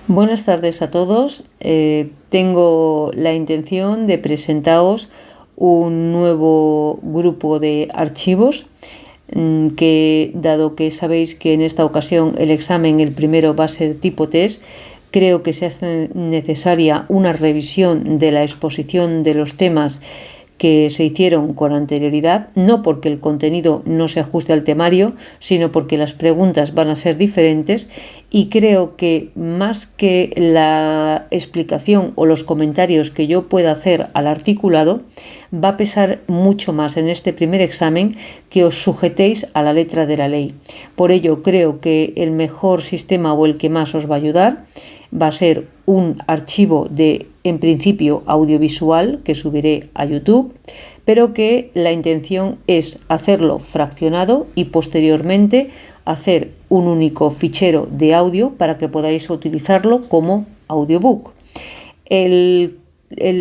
Buenas tardes a todos. Tengo la intención de presentaros un nuevo grupo de archivos que, dado que sabéis que en esta ocasión el examen, el primero, va a ser tipo test, creo que se hace necesaria una revisión de la exposición de los temas que se hicieron con anterioridad, no porque el contenido no se ajuste al temario, sino porque las preguntas van a ser diferentes, y creo que más que la explicación o los comentarios que yo pueda hacer al articulado, va a pesar mucho más en este primer examen que os sujetéis a la letra de la ley. Por ello, creo que el mejor sistema o el que más os va a ayudar va a ser un archivo en principio audiovisual, que subiré a YouTube, pero que la intención es hacerlo fraccionado y posteriormente hacer un único fichero de audio para que podáis utilizarlo como audiobook. El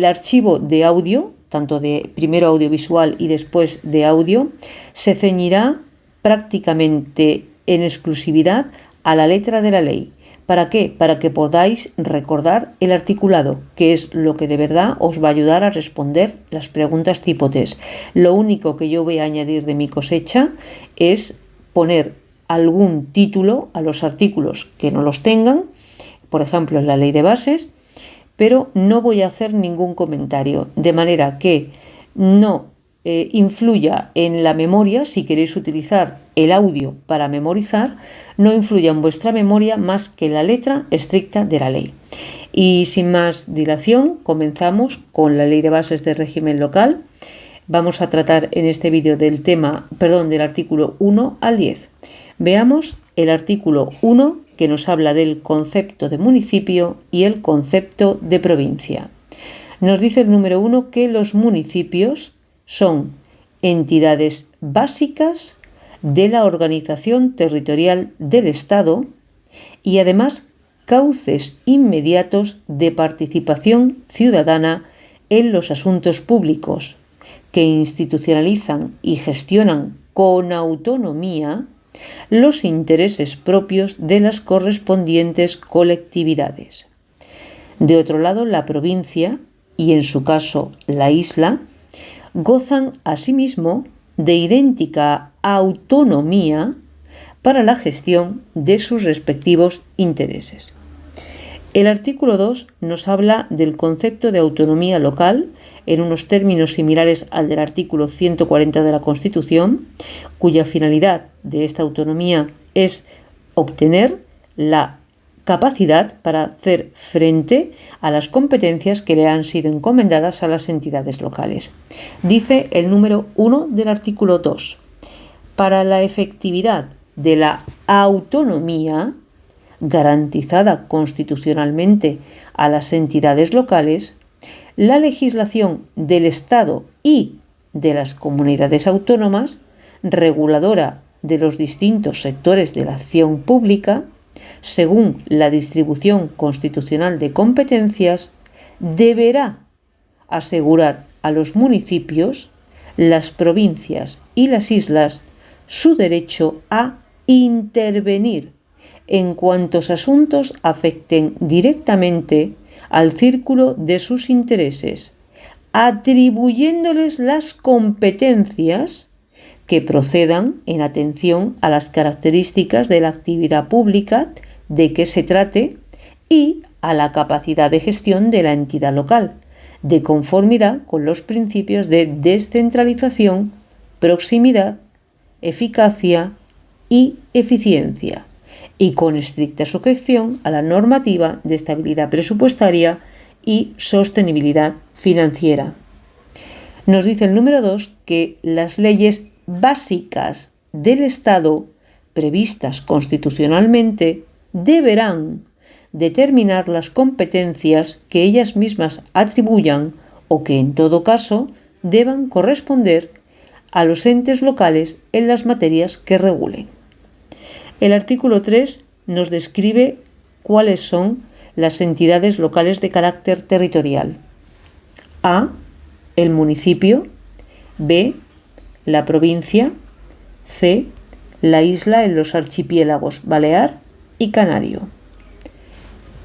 archivo de audio, tanto de primero audiovisual y después de audio, se ceñirá prácticamente en exclusividad a la letra de la ley. ¿Para qué? Para que podáis recordar el articulado, que es lo que de verdad os va a ayudar a responder las preguntas tipo test. Lo único que yo voy a añadir de mi cosecha es poner algún título a los artículos que no los tengan, por ejemplo en la ley de bases, pero no voy a hacer ningún comentario, de manera que no influya en la memoria. Si queréis utilizar el audio para memorizar, no influya en vuestra memoria más que la letra estricta de la ley. Y sin más dilación, comenzamos con la ley de bases de régimen local. Vamos a tratar en este vídeo del artículo 1 al 10. Veamos el artículo 1, que nos habla del concepto de municipio y el concepto de provincia. Nos dice el número 1 que los municipios son entidades básicas de la organización territorial del Estado y además cauces inmediatos de participación ciudadana en los asuntos públicos, que institucionalizan y gestionan con autonomía los intereses propios de las correspondientes colectividades. De otro lado, la provincia, y en su caso la isla, gozan asimismo de idéntica autonomía para la gestión de sus respectivos intereses. El artículo 2 nos habla del concepto de autonomía local en unos términos similares al del artículo 140 de la Constitución, cuya finalidad de esta autonomía es obtener la capacidad para hacer frente a las competencias que le han sido encomendadas a las entidades locales. Dice el número 1 del artículo 2. Para la efectividad de la autonomía garantizada constitucionalmente a las entidades locales, la legislación del Estado y de las comunidades autónomas, reguladora de los distintos sectores de la acción pública, según la distribución constitucional de competencias, deberá asegurar a los municipios, las provincias y las islas su derecho a intervenir en cuantos asuntos afecten directamente al círculo de sus intereses, atribuyéndoles las competencias que procedan en atención a las características de la actividad pública de que se trate y a la capacidad de gestión de la entidad local, de conformidad con los principios de descentralización, proximidad, eficacia y eficiencia, y con estricta sujeción a la normativa de estabilidad presupuestaria y sostenibilidad financiera. Nos dice el número 2 que las leyes básicas del Estado previstas constitucionalmente deberán determinar las competencias que ellas mismas atribuyan o que en todo caso deban corresponder a los entes locales en las materias que regulen. El artículo 3 nos describe cuáles son las entidades locales de carácter territorial. A, el municipio. B, la provincia. C, la isla en los archipiélagos Balear y Canario.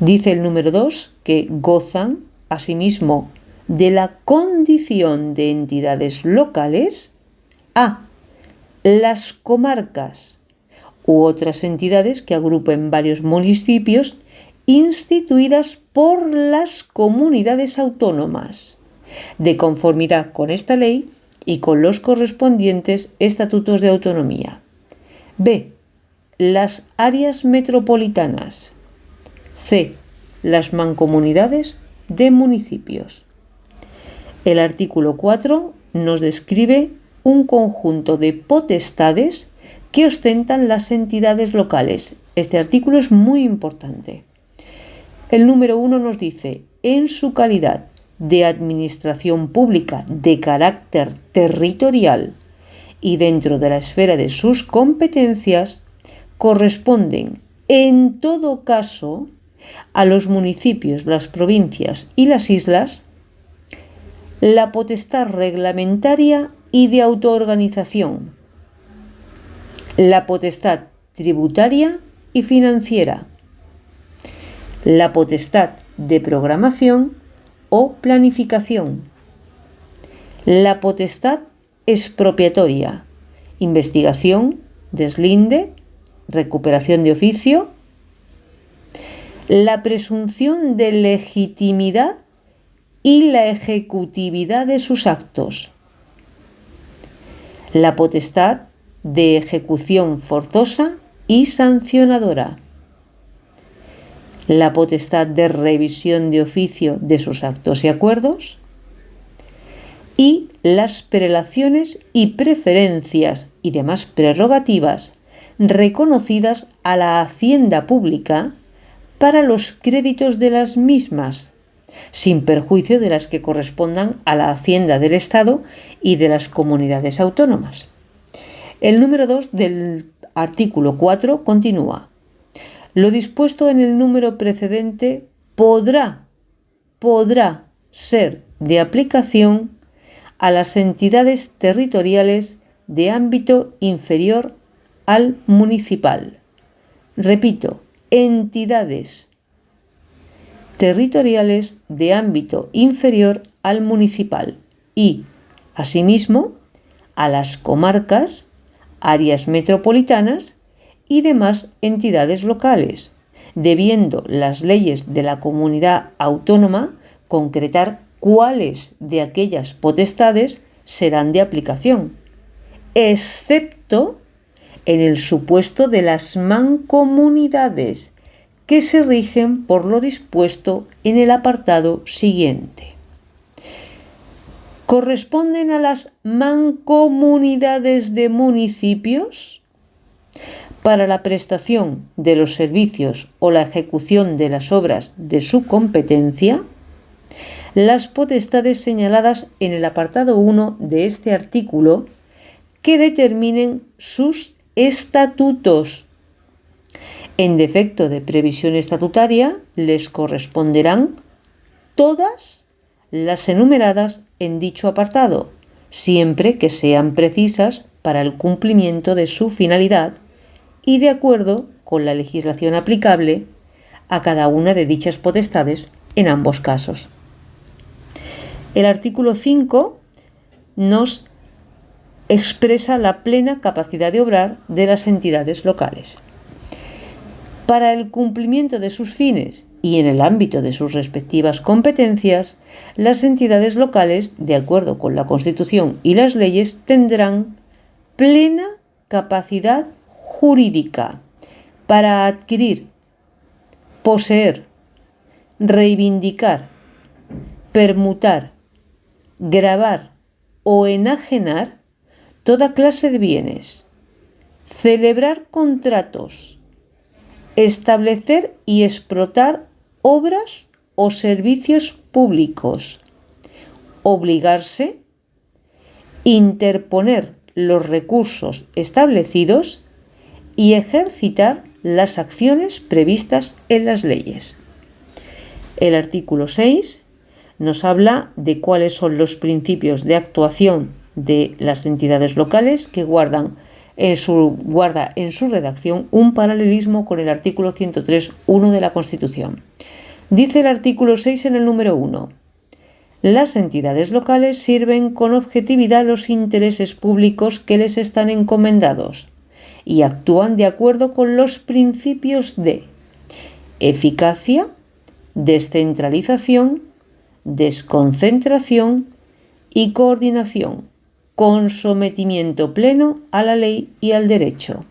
Dice el número 2 que gozan, asimismo, de la condición de entidades locales a las comarcas u otras entidades que agrupen varios municipios instituidas por las comunidades autónomas, de conformidad con esta ley y con los correspondientes estatutos de autonomía. B. Las áreas metropolitanas. C. Las mancomunidades de municipios. El artículo 4 nos describe un conjunto de potestades que ostentan las entidades locales. Este artículo es muy importante. El número 1 nos dice, en su calidad de administración pública de carácter territorial y dentro de la esfera de sus competencias, corresponden en todo caso a los municipios, las provincias y las islas la potestad reglamentaria y de autoorganización, la potestad tributaria y financiera, la potestad de programación o planificación, la potestad expropiatoria, investigación, deslinde, recuperación de oficio, la presunción de legitimidad y la ejecutividad de sus actos, la potestad de ejecución forzosa y sancionadora, la potestad de revisión de oficio de sus actos y acuerdos y las prelaciones y preferencias y demás prerrogativas reconocidas a la hacienda pública para los créditos de las mismas, sin perjuicio de las que correspondan a la hacienda del Estado y de las comunidades autónomas. El número 2 del artículo 4 continúa. Lo dispuesto en el número precedente podrá ser de aplicación a las entidades territoriales de ámbito inferior al municipal. Repito, entidades territoriales de ámbito inferior al municipal y, asimismo, a las comarcas, áreas metropolitanas y demás entidades locales, debiendo las leyes de la comunidad autónoma concretar cuáles de aquellas potestades serán de aplicación, excepto en el supuesto de las mancomunidades, que se rigen por lo dispuesto en el apartado siguiente. ¿Corresponden a las mancomunidades de municipios? Para la prestación de los servicios o la ejecución de las obras de su competencia, las potestades señaladas en el apartado 1 de este artículo que determinen sus estatutos. En defecto de previsión estatutaria, les corresponderán todas las enumeradas en dicho apartado, siempre que sean precisas para el cumplimiento de su finalidad y de acuerdo con la legislación aplicable a cada una de dichas potestades en ambos casos. El artículo 5 nos expresa la plena capacidad de obrar de las entidades locales. Para el cumplimiento de sus fines y en el ámbito de sus respectivas competencias, las entidades locales, de acuerdo con la Constitución y las leyes, tendrán plena capacidad jurídica para adquirir, poseer, reivindicar, permutar, gravar o enajenar toda clase de bienes, celebrar contratos, establecer y explotar obras o servicios públicos, obligarse, interponer los recursos establecidos y ejercitar las acciones previstas en las leyes. El artículo 6 nos habla de cuáles son los principios de actuación de las entidades locales que guarda en su redacción un paralelismo con el artículo 103.1 de la Constitución. Dice el artículo 6 en el número 1. Las entidades locales sirven con objetividad los intereses públicos que les están encomendados y actúan de acuerdo con los principios de eficacia, descentralización, desconcentración y coordinación, con sometimiento pleno a la ley y al derecho.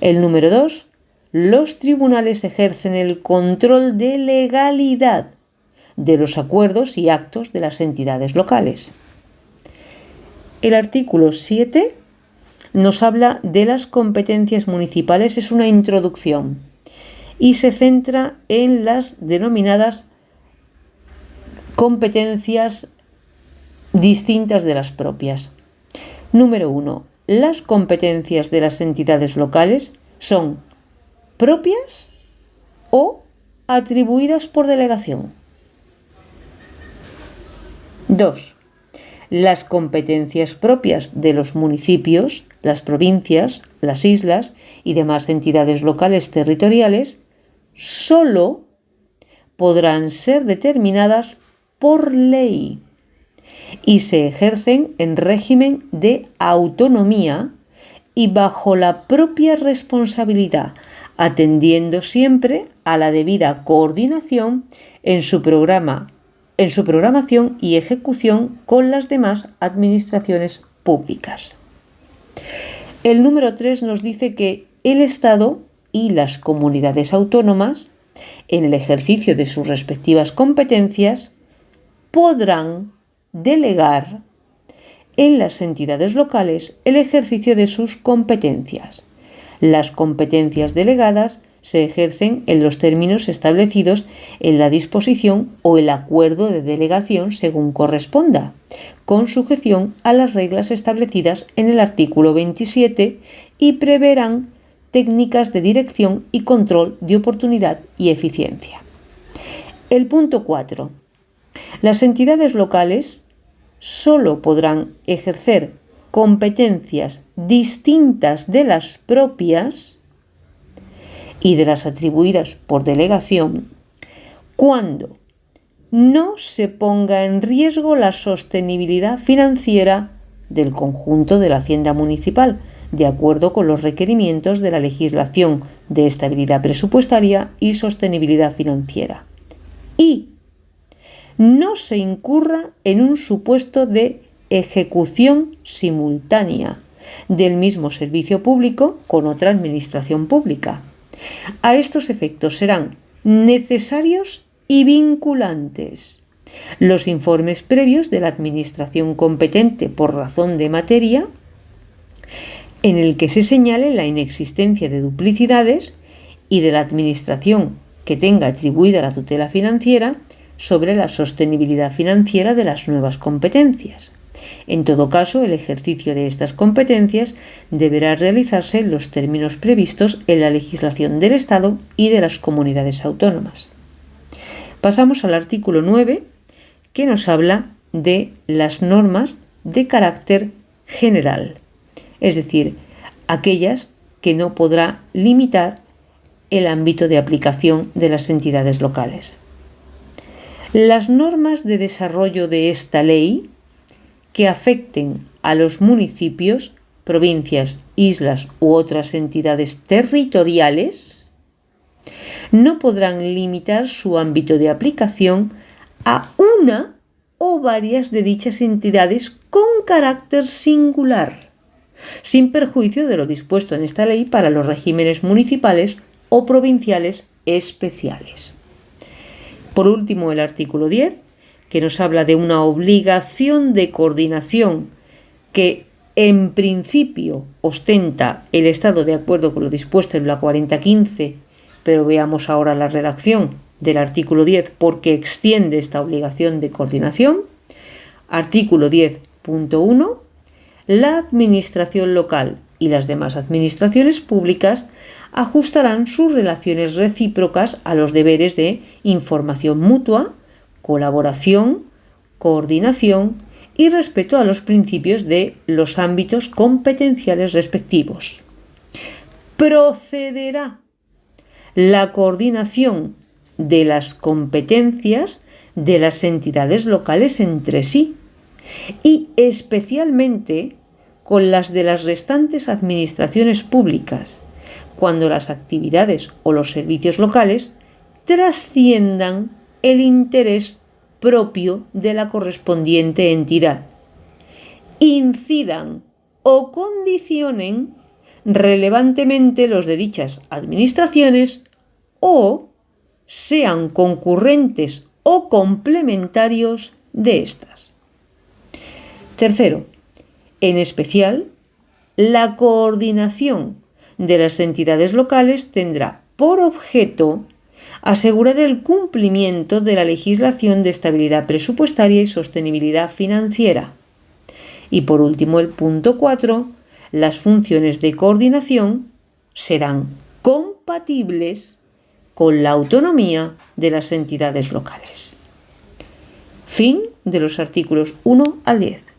El número 2. Los tribunales ejercen el control de legalidad de los acuerdos y actos de las entidades locales. El artículo 7 nos habla de las competencias municipales, es una introducción y se centra en las denominadas competencias distintas de las propias. Número 1. Las competencias de las entidades locales son propias o atribuidas por delegación. 2. Las competencias propias de los municipios, las provincias, las islas y demás entidades locales territoriales solo podrán ser determinadas por ley y se ejercen en régimen de autonomía y bajo la propia responsabilidad, atendiendo siempre a la debida coordinación en su programación y ejecución con las demás administraciones públicas. El número 3 nos dice que el Estado y las comunidades autónomas, en el ejercicio de sus respectivas competencias, podrán delegar en las entidades locales el ejercicio de sus competencias. Las competencias delegadas se ejercen en los términos establecidos en la disposición o el acuerdo de delegación según corresponda, con sujeción a las reglas establecidas en el artículo 27 y preverán técnicas de dirección y control de oportunidad y eficiencia. El punto 4. Las entidades locales solo podrán ejercer competencias distintas de las propias y de las atribuidas por delegación cuando no se ponga en riesgo la sostenibilidad financiera del conjunto de la hacienda municipal, de acuerdo con los requerimientos de la legislación de estabilidad presupuestaria y sostenibilidad financiera, y no se incurra en un supuesto de ejecución simultánea del mismo servicio público con otra administración pública. A estos efectos serán necesarios y vinculantes los informes previos de la administración competente por razón de materia, en el que se señale la inexistencia de duplicidades, y de la administración que tenga atribuida la tutela financiera sobre la sostenibilidad financiera de las nuevas competencias. En todo caso, el ejercicio de estas competencias deberá realizarse en los términos previstos en la legislación del Estado y de las comunidades autónomas. Pasamos al artículo 9, que nos habla de las normas de carácter general, es decir, aquellas que no podrá limitar el ámbito de aplicación de las entidades locales. Las normas de desarrollo de esta ley que afecten a los municipios, provincias, islas u otras entidades territoriales no podrán limitar su ámbito de aplicación a una o varias de dichas entidades con carácter singular, sin perjuicio de lo dispuesto en esta ley para los regímenes municipales o provinciales especiales. Por último, el artículo 10, que nos habla de una obligación de coordinación que en principio ostenta el Estado de acuerdo con lo dispuesto en la 4015, pero veamos ahora la redacción del artículo 10 porque extiende esta obligación de coordinación. Artículo 10.1. La administración local y las demás administraciones públicas ajustarán sus relaciones recíprocas a los deberes de información mutua, colaboración, coordinación y respeto a los principios de los ámbitos competenciales respectivos. Procederá la coordinación de las competencias de las entidades locales entre sí y especialmente con las de las restantes administraciones públicas, cuando las actividades o los servicios locales trasciendan el interés propio de la correspondiente entidad, incidan o condicionen relevantemente los de dichas administraciones o sean concurrentes o complementarios de estas. Tercero, en especial, la coordinación de las entidades locales tendrá por objeto asegurar el cumplimiento de la legislación de estabilidad presupuestaria y sostenibilidad financiera. Y por último, el punto 4, las funciones de coordinación serán compatibles con la autonomía de las entidades locales. Fin de los artículos 1 al 10.